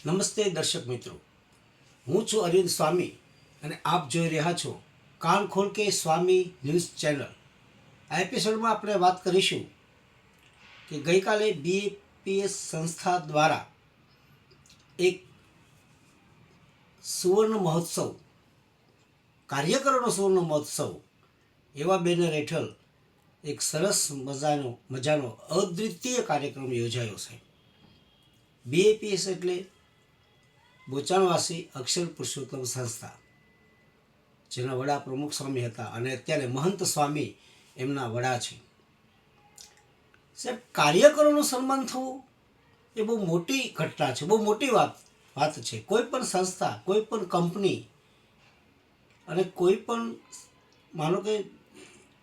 નમસ્તે દર્શક મિત્રો, હું છું અરવિંદ સ્વામી અને આપ જોઈ રહ્યા છો કાન ખોલ કે સ્વામી ન્યૂઝ ચેનલ। આ એપિસોડમાં આપણે વાત કરીશું કે ગઈકાલે બીએપીએસ સંસ્થા દ્વારા એક સુવર્ણ મહોત્સવ, કાર્યકરોનો સુવર્ણ મહોત્સવ એવા બેનર હેઠળ એક સરસ મજાનો અદ્વિતીય કાર્યક્રમ યોજાયો છે। બીએપીએસ એટલે બોચાણવાસી અક્ષર પુરુષોત્તમ સંસ્થા, જેના વડા પ્રમુખ સ્વામી હતા અને અત્યારે મહંત સ્વામી એમના વડા છે। સાહેબ, કાર્યકરોનું સન્માન થવું એ બહુ મોટી ઘટના છે, બહુ મોટી વાત છે। કોઈ પણ સંસ્થા, કોઈ પણ કંપની અને કોઈ પણ માનો કે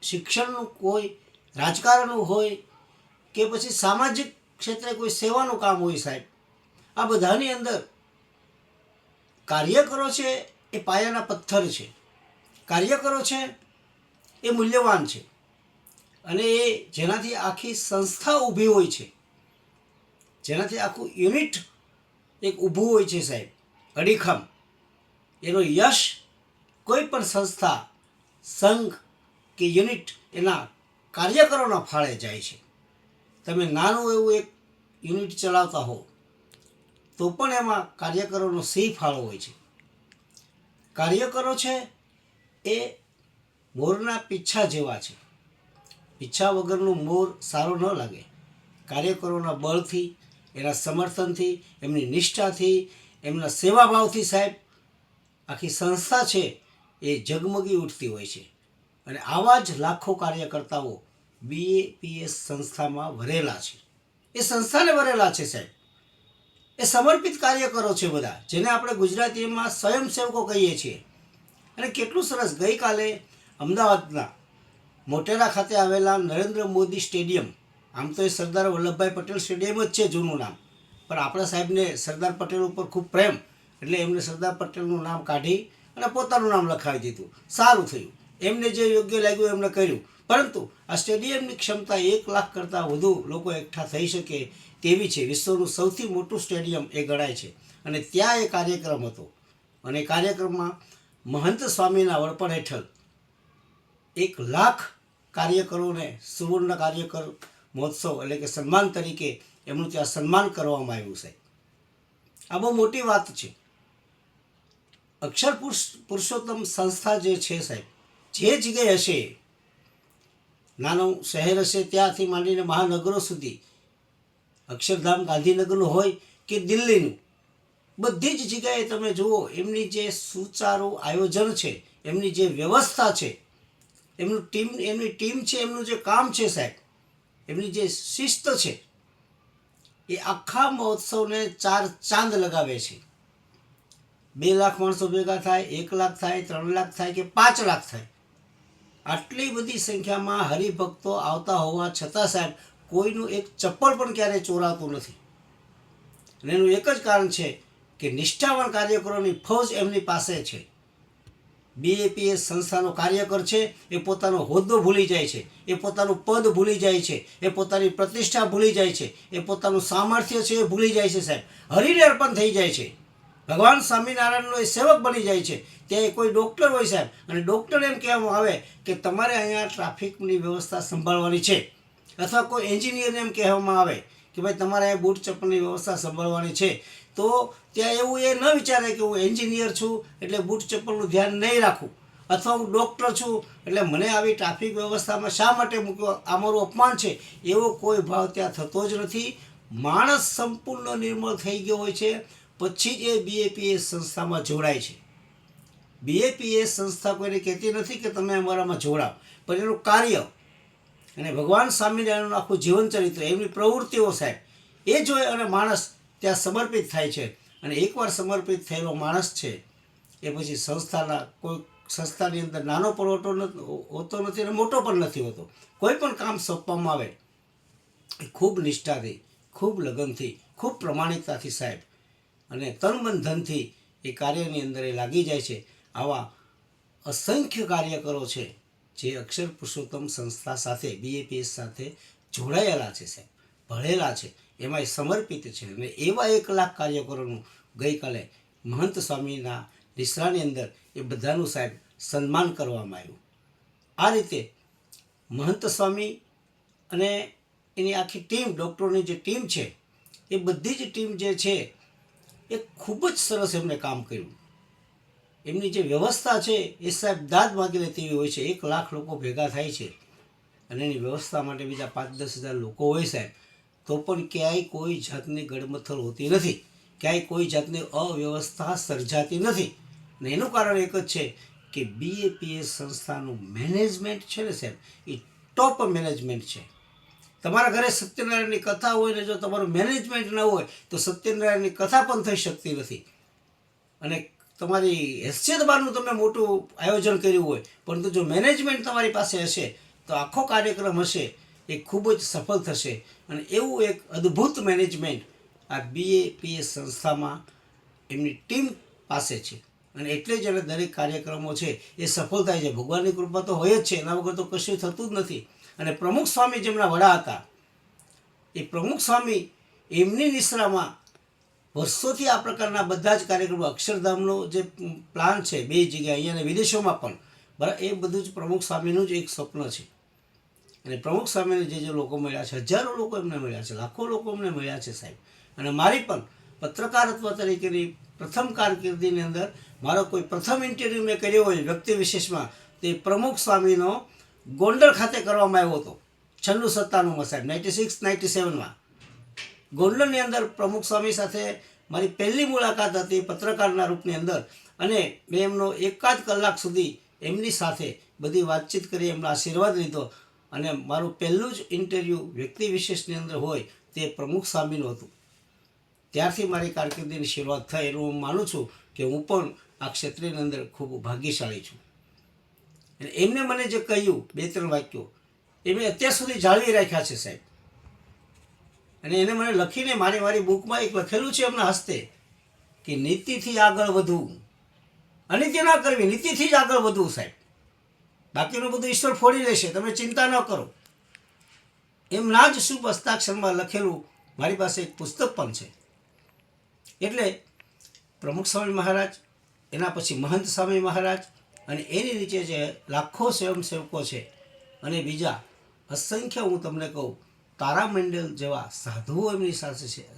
શિક્ષણનું, કોઈ રાજકારણનું હોય કે પછી સામાજિક ક્ષેત્રે કોઈ સેવાનું કામ હોય, સાહેબ, આ બધાની અંદર કાર્યકરો છે એ પાયાના પથ્થર છે। કાર્યકરો છે એ મૂલ્યવાન છે અને એ જેનાથી આખી સંસ્થા ઊભી હોય છે, જેનાથી આખું યુનિટ એક ઊભું હોય છે, સાહેબ, અડીખમ, એનો યશ કોઈ પણ સંસ્થા, સંઘ કે યુનિટ એના કાર્યકરોના ફાળે જાય છે। તમે નાનું એવું એક યુનિટ ચલાવતા હો તો પણ એમાં કાર્યકરોનો સિંહ ફાળો હોય છે। કાર્યકરો છે એ મોરના પીછા જેવા છે। પીછા વગરનું મોર સારો ન લાગે। કાર્યકરોના બળથી, એના સમર્થનથી, એમની નિષ્ઠાથી, એમના સેવાભાવથી, સાહેબ, આખી સંસ્થા છે એ ઝગમગી ઉઠતી હોય છે અને આવા જ લાખો કાર્યકર્તાઓ બીએપીએસ સંસ્થામાં ભરેલા છે। એ સંસ્થાને ભરેલા છે, સાહેબ। એ સમર્પિત કાર્યકરો છે બધા, જેને આપણે ગુજરાતીમાં સ્વયંસેવકો કહીએ છીએ। અને કેટલું સરસ, ગઈકાલે અમદાવાદના મોટેરા ખાતે આવેલા નરેન્દ્ર મોદી સ્ટેડિયમ, આમ તો એ સરદાર વલ્લભભાઈ પટેલ સ્ટેડિયમ જ છે જૂનું નામ, પણ આપણા સાહેબને સરદાર પટેલ ઉપર ખૂબ પ્રેમ એટલે એમને સરદાર પટેલનું નામ કાઢી અને પોતાનું નામ લખાવી દીધું। સારું થયું, એમને જે યોગ્ય લાગ્યું એમને કર્યું, પરંતુ આ સ્ટેડિયમની ક્ષમતા 1 લાખ કરતાં વધુ લોકો એકઠા થઈ શકે તેવી છે। વિશ્વનું સૌથી મોટું સ્ટેડિયમ એ ગણાય છે અને ત્યાં એ કાર્યક્રમ હતો અને કાર્યક્રમમાં મહંત સ્વામીના વડપણ હેઠળ 1 લાખ કાર્યકરોને સુવર્ણ કાર્યકર મહોત્સવ એટલે કે સન્માન તરીકે એમનું ત્યાં સન્માન કરવામાં આવ્યું છે। આ બહુ મોટી વાત છે। અક્ષર પુરુષોત્તમ સંસ્થા જે છે, સાહેબ, જે જગ્યાએ હશે, નાનું શહેર હશે ત્યાંથી માંડીને મહાનગરો સુધી, અક્ષરધામ ગાંધીનગરનું હોય કે દિલ્હીનું, બધી જ જગ્યાએ તમે જુઓ એમની જે સુચારું આયોજન છે, એમની જે વ્યવસ્થા છે, એમની ટીમ છે, એમનું જે કામ છે, સાહેબ, એમની જે શિસ્ત છે, એ આખા મહોત્સવને 4 ચાંદ લગાવે છે। 2 લાખ માણસો ભેગા થાય, 1 લાખ થાય, 3 લાખ થાય કે 5 લાખ થાય, આટલી બધી સંખ્યામાં હરિભક્તો આવતા હોવા છતાં, સાહેબ, કોઈનું એક ચપ્પલ પણ ક્યારેય ચોરાતું નથી। અને એનું એક જ કારણ છે કે નિષ્ઠાવાન કાર્યકરોની ફૌજ એમની પાસે છે। બીએપીએસ સંસ્થાનો કાર્યકર છે એ પોતાનો હોદ્દો ભૂલી જાય છે, એ પોતાનું પદ ભૂલી જાય છે, એ પોતાની પ્રતિષ્ઠા ભૂલી જાય છે, એ પોતાનું સામર્થ્ય છે એ ભૂલી જાય છે, સાહેબ, હરિને અર્પણ થઈ જાય છે। ભગવાન સ્વામિનારાયણનો એ સેવક બની જાય છે। ત્યાં કોઈ ડૉક્ટર હોય, સાહેબ, અને ડૉક્ટર એમ કહેવામાં આવે કે તમારે અહીંયા ટ્રાફિકની વ્યવસ્થા સંભાળવાની છે, અથવા કોઈ એન્જિનિયરને એમ કહેવામાં આવે કે ભાઈ તમારે અહીંયા બૂટ ચપ્પલની વ્યવસ્થા સંભાળવાની છે, તો ત્યાં એવું એ ન વિચારે કે હું એન્જિનિયર છું એટલે બૂટ ચપ્પલનું ધ્યાન નહીં રાખું, અથવા હું ડૉક્ટર છું એટલે મને આવી ટ્રાફિક વ્યવસ્થામાં શા માટે મૂક્યો, આ મારું અપમાન છે, એવો કોઈ ભાવ ત્યાં થતો જ નથી। માણસ સંપૂર્ણ નિર્મળ થઈ ગયો હોય છે પછી જ એ બીએપીએસ સંસ્થામાં જોડાય છે। બીએપીએસ સંસ્થા કોઈને કહેતી નથી કે તમે અમારામાં જોડાવ, પણ એનું કાર્ય અને ભગવાન સ્વામિનારાયણનું આખું જીવન ચરિત્ર, એમની પ્રવૃત્તિઓ, સાહેબ, એ જોઈ અને માણસ ત્યાં સમર્પિત થાય છે। અને એકવાર સમર્પિત થયેલો માણસ છે એ પછી કોઈ સંસ્થાની અંદર નાનો પણ હોતો નથી અને મોટો પણ નથી હોતો। કોઈ પણ કામ સોંપવામાં આવે એ ખૂબ નિષ્ઠાથી, ખૂબ લગનથી, ખૂબ પ્રમાણિકતાથી, સાહેબ, અને તન મન ધનથી એ કાર્યની અંદર એ લાગી જાય છે। આવા અસંખ્ય કાર્યકરો છે જે અક્ષર પુરુષોત્તમ સંસ્થા સાથે, બીએપીએસ સાથે જોડાયેલા છે, સાહેબ, ભળેલા છે, એમાં સમર્પિત છે અને એવા 1 લાખ કાર્યકરોનું ગઈકાલે મહંત સ્વામીના નિશ્રાની અંદર એ બધાનું સાહેબ સન્માન કરવામાં આવ્યું. આ રીતે મહંત સ્વામી અને એની આખી ટીમ, ડૉક્ટરોની જે ટીમ છે એ બધી જ ટીમ જે છે એ ખૂબ જ સરસ એમણે કામ કર્યું. એમની જે વ્યવસ્થા છે એ સાહેબ દાદ માગી લે તેવી હોય છે. 1 લાખ લોકો ભેગા થાય છે અને એની વ્યવસ્થા માટે બીજા 5-10 હજાર લોકો હોય સાહેબ, તો પણ ક્યાંય કોઈ જાતની ગડમથલ હોતી નથી, ક્યાંય કોઈ જાતની અવ્યવસ્થા સર્જાતી નથી. અને એનું કારણ એક જ છે કે BAPS સંસ્થાનું મેનેજમેન્ટ છે ને સાહેબ, એ ટોપ મેનેજમેન્ટ છે. તમારા ઘરે સત્યનારાયણની કથા હોય ને જો તમારું મેનેજમેન્ટ ન હોય તો સત્યનારાયણની કથા પણ થઈ શકતી નથી. અને તમારી હેસિયત બહારનું તમે મોટું આયોજન કર્યું હોય, પરંતુ જો મેનેજમેન્ટ તમારી પાસે હશે તો આખો કાર્યક્રમ હશે એ ખૂબ જ સફળ થશે. અને એવું એક અદ્ભુત મેનેજમેન્ટ આ BAPS સંસ્થામાં એમની ટીમ પાસે છે. અને એટલે જ એને દરેક કાર્યક્રમો છે એ સફળ થાય છે. ભગવાનની કૃપા તો હોય જ છે, એના વગર તો કશું થતું જ નથી. અને પ્રમુખ સ્વામી જેમના વડા હતા, એ પ્રમુખ સ્વામી એમની નિશ્રામાં વર્ષોથી આ પ્રકારના બધા જ કાર્યક્રમો, અક્ષરધામનો જે પ્લાન છે 2 જગ્યાએ, અહીંયા અને વિદેશોમાં પણ, બરાબર, એ બધું જ પ્રમુખ સ્વામીનું જ એક સ્વપ્ન છે. અને પ્રમુખ સ્વામીને જે લોકો મળ્યા છે, હજારો લોકો એમને મળ્યા છે, લાખો લોકો એમને મળ્યા છે સાહેબ. અને મારી પણ પત્રકારત્વ તરીકેની પ્રથમ કારકિર્દીની અંદર મારો કોઈ પ્રથમ ઇન્ટરવ્યૂ મેં કર્યો હોય વ્યક્તિ વિશેષમાં, તે પ્રમુખ સ્વામીનો ગોંડલ ખાતે કરવામાં આવ્યો હતો 96-97માં સાહેબ, 96-97માં ગોંડલની અંદર પ્રમુખ સ્વામી સાથે મારી પહેલી મુલાકાત હતી પત્રકારના રૂપની અંદર. અને મેં એમનો 1 કલાક સુધી એમની સાથે બધી વાતચીત કરી, એમનો આશીર્વાદ લીધો. અને મારું પહેલું જ ઇન્ટરવ્યૂ વ્યક્તિ વિશેષની અંદર હોય તે પ્રમુખ સ્વામીનું હતું. ત્યારથી મારી કારકિર્દીની શરૂઆત થઈ. એનું હું માનું છું કે હું પણ આ ક્ષેત્રની અંદર ખૂબ ભાગ્યશાળી છું. અને એમને મને જે કહ્યું 2-3 વાક્યો એ મેં અત્યાર સુધી જાળવી રાખ્યા છે સાહેબ. અને એને મને લખીને મારી બુકમાં એક લખેલું છે એમના હસ્તે કે નીતિથી આગળ વધવું, અનીતિ ના કરવી, નીતિથી જ આગળ વધવું સાહેબ. બાકીનું બધું ઈશ્વર ફોડી લેશે, તમે ચિંતા ન કરો. એમના જ શુભ હસ્તાક્ષરમાં લખેલું મારી પાસે એક પુસ્તક પણ છે. એટલે પ્રમુખ સ્વામી મહારાજ, એના પછી મહંત સ્વામી મહારાજ, અને એની નીચે જે લાખો સ્વયંસેવકો છે, અને બીજા અસંખ્ય, હું તમને કહું, તારામંડળ જેવા સાધુઓ એમની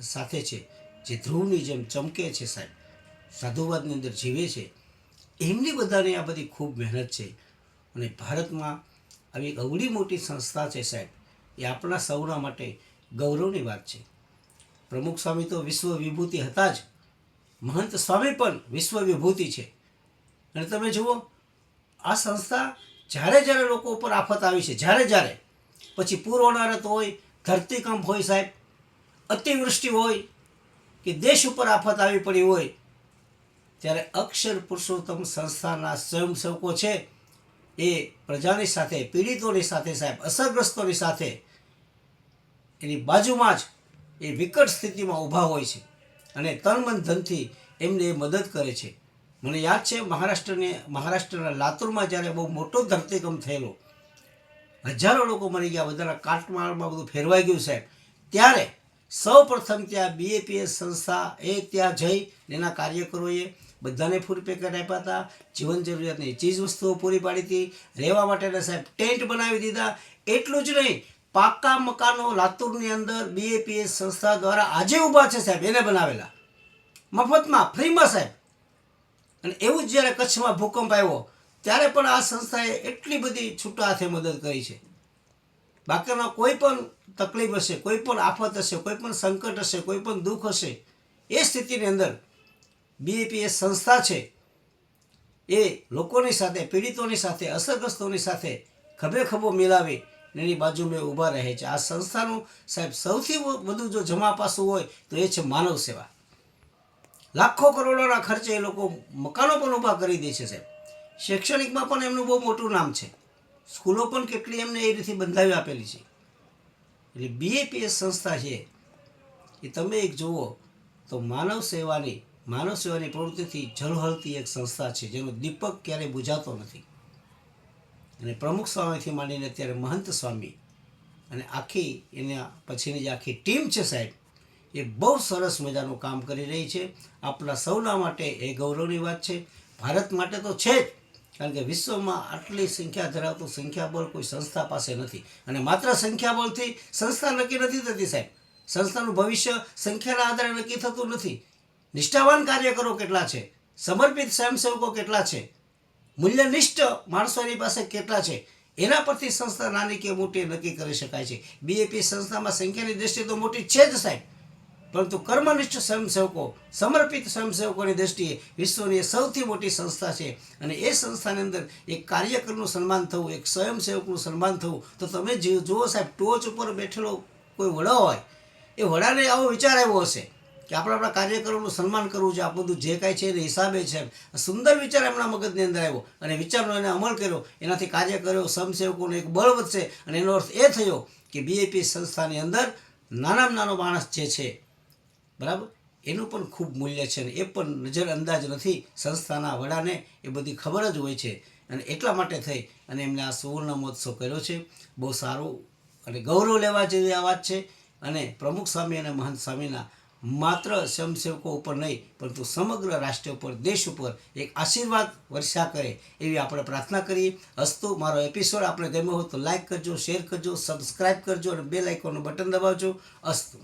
સાથે છે, જે ધ્રુવની જેમ ચમકે છે સાહેબ, સાધુવાદની અંદર જીવે છે. એમની બધાની આ બધી ખૂબ મહેનત છે. અને ભારતમાં આવી એક અવળી મોટી સંસ્થા છે સાહેબ, એ આપણા સૌના માટે ગૌરવની વાત છે. પ્રમુખ સ્વામી તો વિશ્વ વિભૂતિ હતા જ, મહંત સ્વામી પણ વિશ્વ વિભૂતિ છે. અને તમે જુઓ, આ સંસ્થા જ્યારે લોકો ઉપર આફત આવી છે, જ્યારે પછી પૂર હોનારત હોય, ધરતીકંપ હોય સાહેબ, અતિવૃષ્ટિ હોય કે દેશ ઉપર આફત આવી પડી હોય, ત્યારે અક્ષર પુરુષોત્તમ સંસ્થાના સ્વયંસેવકો છે એ પ્રજાની સાથે, પીડિતોની સાથે સાહેબ, અસરગ્રસ્તોની સાથે એની બાજુમાં જ એ વિકટ સ્થિતિમાં ઊભા હોય છે અને તન મન ધનથી એમને એ મદદ કરે છે. મને યાદ છે મહારાષ્ટ્રના લાતુરમાં જ્યારે બહુ મોટો ધરતીકંપ થયેલો, હજારો લોકો મરી ગયા, બધાના કાટમાળમાં બધું ફેરવાઈ ગયું સાહેબ, ત્યારે સૌ પ્રથમ ત્યાં BAPS સંસ્થા એ ત્યાં જઈ એના કાર્યકરોએ બધાને ફૂડ પેકેટ આપ્યા હતા, જીવન જરૂરિયાતની ચીજ વસ્તુઓ પૂરી પાડી હતી, રહેવા માટેના સાહેબ ટેન્ટ બનાવી દીધા. એટલું જ નહીં, પાકા મકાનો લાતુરની અંદર BAPS સંસ્થા દ્વારા આજે ઊભા છે સાહેબ, એને બનાવેલા મફતમાં, ફ્રીમાં સાહેબ. અને એવું જ જ્યારે કચ્છમાં ભૂકંપ આવ્યો ત્યારે પણ આ સંસ્થાએ એટલી બધી છૂટા હાથે મદદ કરી છે. બાકીના કોઈ પણ તકલીફ હશે, કોઈ પણ આફત હશે, કોઈ પણ સંકટ હશે, કોઈ પણ દુઃખ હશે, એ સ્થિતિની અંદર BAPS સંસ્થા છે એ લોકોની સાથે, પીડિતોની સાથે, અસરગ્રસ્તોની સાથે ખભે ખભો મિલાવી એની બાજુમાં ઊભા રહે છે. આ સંસ્થાનું સાહેબ સૌથી વધુ જો જમા પાસું હોય તો એ છે માનવ સેવા. લાખો કરોડોના ખર્ચે એ લોકો મકાનો પણ ઊભા કરી દે છે સાહેબ. શૈક્ષણિકમાં પણ એમનું બહુ મોટું નામ છે, સ્કૂલો પણ કેટલી એમને એ રીતે બંધાવી આપેલી છે. એટલે BAPS સંસ્થા છે એ તમે એક જુઓ તો માનવ સેવાની પ્રવૃત્તિથી ઝળહળતી એક સંસ્થા છે, જેનો દીપક ક્યારેય બુઝાતો નથી. અને પ્રમુખ સ્વામીથી માંડીને અત્યારે મહંત સ્વામી અને આખી એના પછીની જે આખી ટીમ છે સાહેબ, એ બહુ સરસ મજાનું કામ કરી રહી છે. આપણા સૌના માટે એ ગૌરવની વાત છે. ભારત માટે તો છે જ, કારણ કે વિશ્વમાં આટલી સંખ્યા ધરાવતું સંખ્યાબળ કોઈ સંસ્થા પાસે નથી. અને માત્ર સંખ્યાબળથી સંસ્થા નક્કી નથી થતી સાહેબ. સંસ્થાનું ભવિષ્ય સંખ્યાના આધારે નક્કી થતું નથી. નિષ્ઠાવાન કાર્યકરો કેટલા છે, સમર્પિત સ્વયંસેવકો કેટલા છે, મૂલ્યનિષ્ઠ માણસો એની પાસે કેટલા છે, એના પરથી સંસ્થા નાની કે મોટી નક્કી કરી શકાય છે. બીએપી સંસ્થામાં સંખ્યાની દ્રષ્ટિએ તો મોટી છે જ સાહેબ, પરંતુ કર્મનિષ્ઠ સ્વયંસેવકો, સમર્પિત સ્વયંસેવકોની દ્રષ્ટિએ વિશ્વની સૌથી મોટી સંસ્થા છે. અને એ સંસ્થાની અંદર એક કાર્યકરનું સન્માન થવું, એક સ્વયંસેવકનું સન્માન થવું, તો તમે જુઓ સાહેબ, ટોચ ઉપર બેઠેલો કોઈ વડો હોય, એ વડાને આવો વિચાર આવ્યો હશે કે આપણે આપણા કાર્યકરોનું સન્માન કરવું છે, આ બધું જે કાંઈ છે એને હિસાબે છે. સુંદર વિચાર એમના મગજની અંદર આવ્યો અને વિચારનો એને અમલ કર્યો. એનાથી કાર્યકરો, સ્વયંસેવકોને એક બળ વધશે. અને એનો અર્થ એ થયો કે બીએપી સંસ્થાની અંદર નાનામાં નાનો માણસ જે છે, બરાબર, એનું પણ ખૂબ મૂલ્ય છે. અને એ પણ નજરઅંદાજ નથી. સંસ્થાના વડાને એ બધી ખબર જ હોય છે. અને એટલા માટે થઈ અને એમને આ સુવર્ણ મહોત્સવ કર્યો છે. બહુ સારું અને ગૌરવ લેવા જેવી આ વાત છે. અને પ્રમુખ સ્વામી અને મહંત સ્વામીના માત્ર સ્વયંસેવકો ઉપર નહીં, પરંતુ સમગ્ર રાષ્ટ્ર ઉપર, દેશ ઉપર એક આશીર્વાદ વર્ષા કરે એવી આપણે પ્રાર્થના કરીએ. અસ્તુ. મારો એપિસોડ આપણે ગમ્યો હોય તો લાઈક કરજો, શેર કરજો, સબસ્ક્રાઈબ કરજો અને બેલ આઇકોનનું બટન દબાવજો. અસ્તુ.